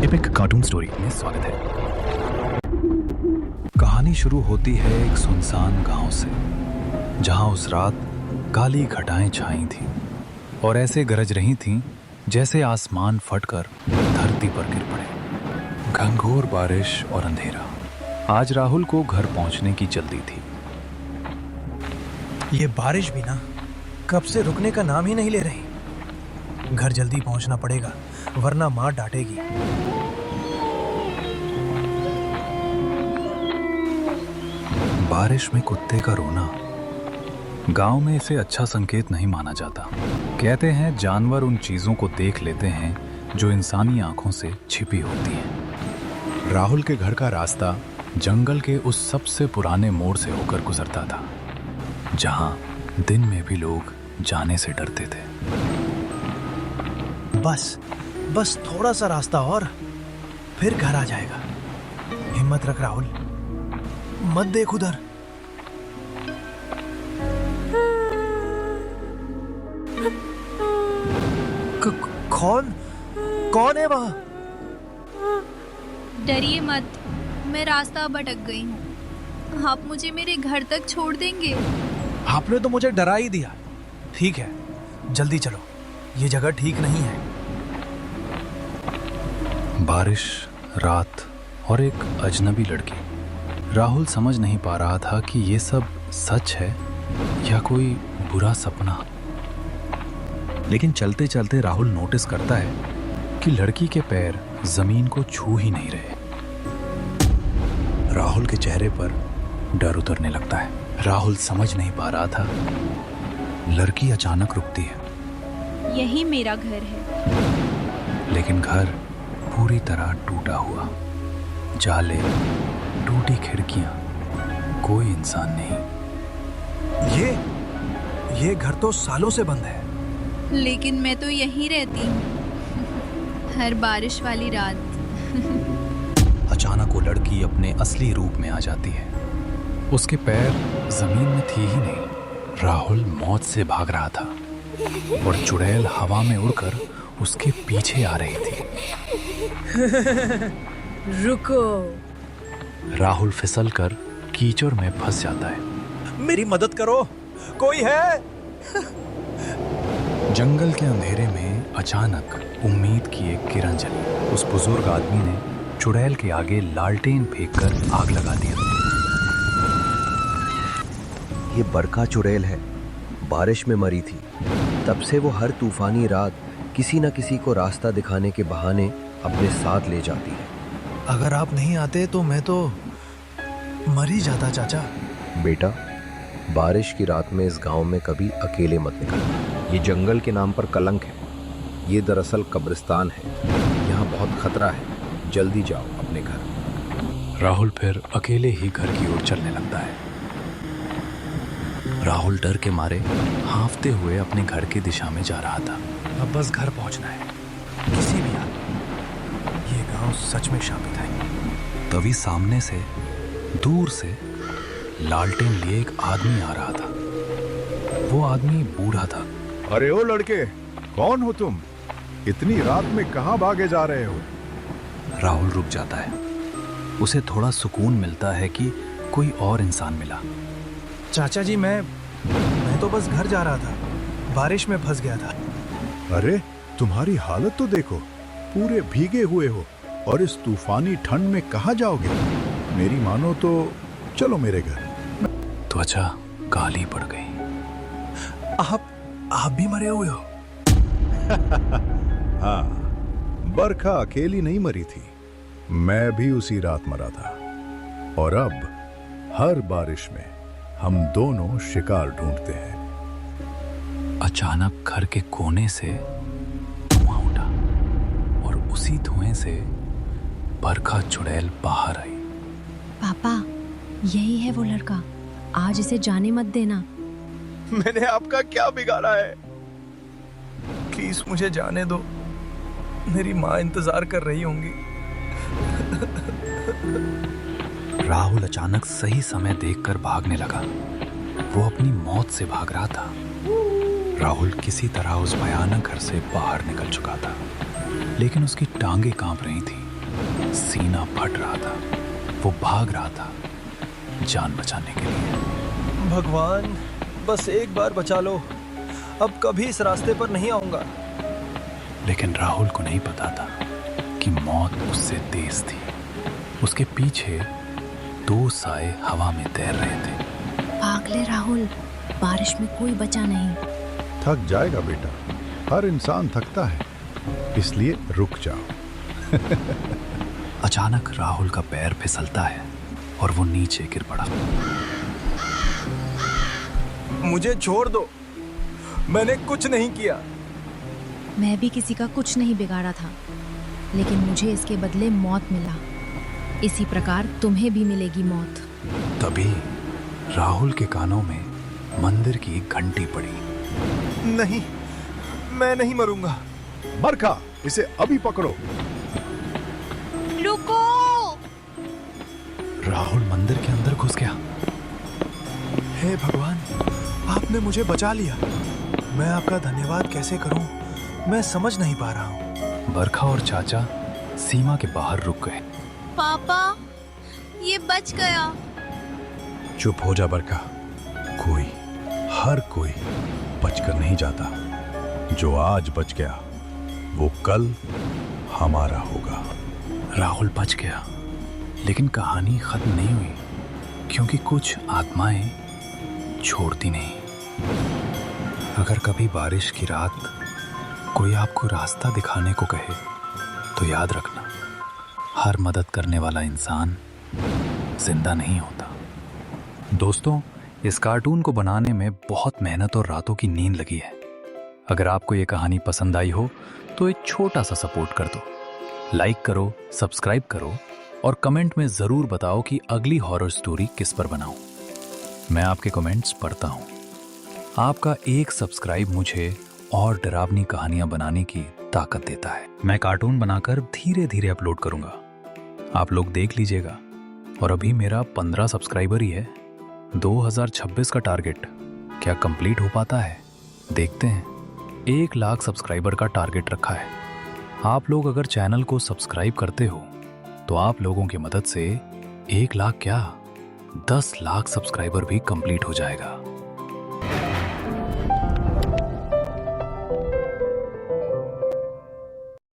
Epic cartoon story में स्वागत है। कहानी शुरू होती है एक सुनसान गांव से, जहां उस रात काली घटाएं छाई थीं और ऐसे गरज रही थीं जैसे आसमान फटकर धरती पर गिर पड़े। घंघोर बारिश और अंधेरा। आज राहुल को घर पहुंचने की जल्दी थी। ये बारिश भी ना कब से रुकने का नाम ही नहीं ले रही। घर जल्दी पहुंचना पड़ेगा वरना माँ डांटेगी। बारिश में कुत्ते का रोना गांव में इसे अच्छा संकेत नहीं माना जाता। कहते हैं जानवर उन चीजों को देख लेते हैं जो इंसानी आंखों से छिपी होती हैं। राहुल के घर का रास्ता जंगल के उस सबसे पुराने मोड़ से होकर गुजरता था, जहां दिन में भी लोग जाने से डरते थे। बस थोड़ा सा रास्ता और फिर घर आ जाएगा। हिम्मत रख राहुल, मत देख उधर। कौन है वहां? डरिए मत, मैं रास्ता भटक गई हूँ। आप मुझे मेरे घर तक छोड़ देंगे? आपने तो मुझे डरा ही दिया। ठीक है, जल्दी चलो, ये जगह ठीक नहीं है। बारिश, रात और एक अजनबी लड़की। राहुल समझ नहीं पा रहा था कि ये सब सच है या कोई बुरा सपना। लेकिन चलते चलते राहुल नोटिस करता है कि लड़की के पैर जमीन को छू ही नहीं रहे। राहुल के चेहरे पर डर उतरने लगता है। राहुल समझ नहीं पा रहा था। लड़की अचानक रुकती है। यही मेरा घर है। लेकिन घर पूरी तरह टूटा हुआ, जाले, टूटी खिड़कियां, कोई इंसान नहीं। ये घर तो सालों से बंद है। लेकिन मैं तो यहीं रहती हूँ हर बारिश वाली रात। अचानक वो लड़की अपने असली रूप में आ जाती है। उसके पैर जमीन में थी ही नहीं। राहुल मौत से भाग रहा था और चुड़ैल हवा में उड़कर उसके पीछे आ रही थी। रुको। राहुल फिसलकर कीचड़ में फंस जाता है। मेरी मदद करो, कोई है? जंगल के अंधेरे में अचानक उम्मीद की एक किरण जली। उस बुजुर्ग आदमी ने चुड़ैल के आगे लालटेन फेंककर आग लगा दिया। ये बरखा चुड़ैल है, बारिश में मरी थी। तब से वो हर तूफानी रात किसी न किसी को रास्ता दिखाने के बहाने अपने साथ ले जाती है। अगर आप नहीं आते तो मैं तो मर ही जाता चाचा। बेटा, बारिश की रात में इस गांव में कभी अकेले मत निकलना। ये जंगल के नाम पर कलंक है। ये दरअसल कब्रिस्तान है। यहाँ बहुत खतरा है। जल्दी जाओ अपने घर। राहुल फिर अकेले ही घर की ओर चलने लगता है। राहुल डर के मारे हांफते हुए अपने घर की दिशा में जा रहा था। अब बस घर पहुंचना है, किसी भी हाल। ये गांव सच में शापित है। तभी सामने से, दूर से लालटेन लिए एक आदमी आ रहा था। वो आदमी बूढ़ा था। अरे ओ लड़के, कौन हो तुम? इतनी रात में कहां भागे जा रहे हो? राहुल रुक जाता है। उसे थोड़ा सुकून मिलता है कि कोई और इंसान मिला। चाचा जी, मैं तो बस घर जा रहा था, बारिश में फंस गया था। अरे तुम्हारी हालत तो देखो, पूरे भीगे हुए हो और इस तूफानी ठंड में कहां जाओगे? मेरी मानो तो चलो मेरे घर। त्वचा काली पड़ गई। आप भी मरे हुए हो? हाँ, बरखा अकेली नहीं मरी थी, मैं भी उसी रात मरा था। और अब हर बारिश में हम दोनों शिकार ढूंढते हैं। अचानक घर के कोने से धुआं उठा और उसी धुएं से बरखा चुड़ैल बाहर आई। पापा, यही है वो लड़का। आज इसे जाने मत देना। मैंने आपका क्या बिगाड़ा है? प्लीज मुझे जाने दो, मेरी माँ इंतजार कर रही होंगी। राहुल अचानक सही समय देखकर भागने लगा। वो अपनी मौत से भाग रहा था। राहुल किसी तरह उस भयानक घर से बाहर निकल चुका था, लेकिन उसकी टांगें कांप रही थी। सीना फट रहा था। वो भाग रहा था जान बचाने के लिए। भगवान, बस एक बार बचा लो, अब कभी इस रास्ते पर नहीं आऊंगा। लेकिन राहुल को नहीं पता था कि मौत उससे तेज थी। उसके पीछे 2 साए हवा में तैर रहे थे। भाग ले राहुल, बारिश में कोई बचा नहीं। थक जाएगा बेटा, हर इंसान थकता है, इसलिए रुक जाओ। अचानक राहुल का पैर फिसलता है और वो नीचे गिर पड़ा। मुझे छोड़ दो, मैंने कुछ नहीं किया। मैं भी किसी का कुछ नहीं बिगाड़ा था, लेकिन मुझे इसके बदले मौत मिला। इसी प्रकार तुम्हें भी मिलेगी मौत। तभी राहुल के कानों में मंदिर की एक घंटी पड़ी। नहीं, मैं नहीं मरूंगा। बरखा, इसे अभी पकड़ो। रुको। राहुल मंदिर के अंदर घुस गया। हे भगवान, आपने मुझे बचा लिया। मैं आपका धन्यवाद कैसे करूं, मैं समझ नहीं पा रहा हूं। बरखा और चाचा सीमा के बाहर रुक गए। पापा, ये बच गया। चुप हो जा बरखा, हर कोई बचकर नहीं जाता। जो आज बच गया वो कल हमारा होगा। राहुल बच गया, लेकिन कहानी खत्म नहीं हुई, क्योंकि कुछ आत्माएं छोड़ती नहीं। अगर कभी बारिश की रात कोई आपको रास्ता दिखाने को कहे तो याद रखना, हर मदद करने वाला इंसान जिंदा नहीं होता। दोस्तों, इस कार्टून को बनाने में बहुत मेहनत और रातों की नींद लगी है। अगर आपको ये कहानी पसंद आई हो तो एक छोटा सा सपोर्ट कर दो, लाइक करो, सब्सक्राइब करो और कमेंट में जरूर बताओ कि अगली हॉरर स्टोरी किस पर बनाऊं। मैं आपके कमेंट्स पढ़ता हूं। आपका एक सब्सक्राइब मुझे और डरावनी कहानियां बनाने की ताकत देता है। मैं कार्टून बनाकर धीरे धीरे अपलोड करूंगा, आप लोग देख लीजिएगा। और अभी मेरा 15 सब्सक्राइबर ही है। 2026 का टारगेट क्या कंप्लीट हो पाता है, देखते हैं। 1 लाख सब्सक्राइबर का टारगेट रखा है। आप लोग अगर चैनल को सब्सक्राइब करते हो तो आप लोगों की मदद से 1 लाख क्या 10 लाख सब्सक्राइबर भी कंप्लीट हो जाएगा।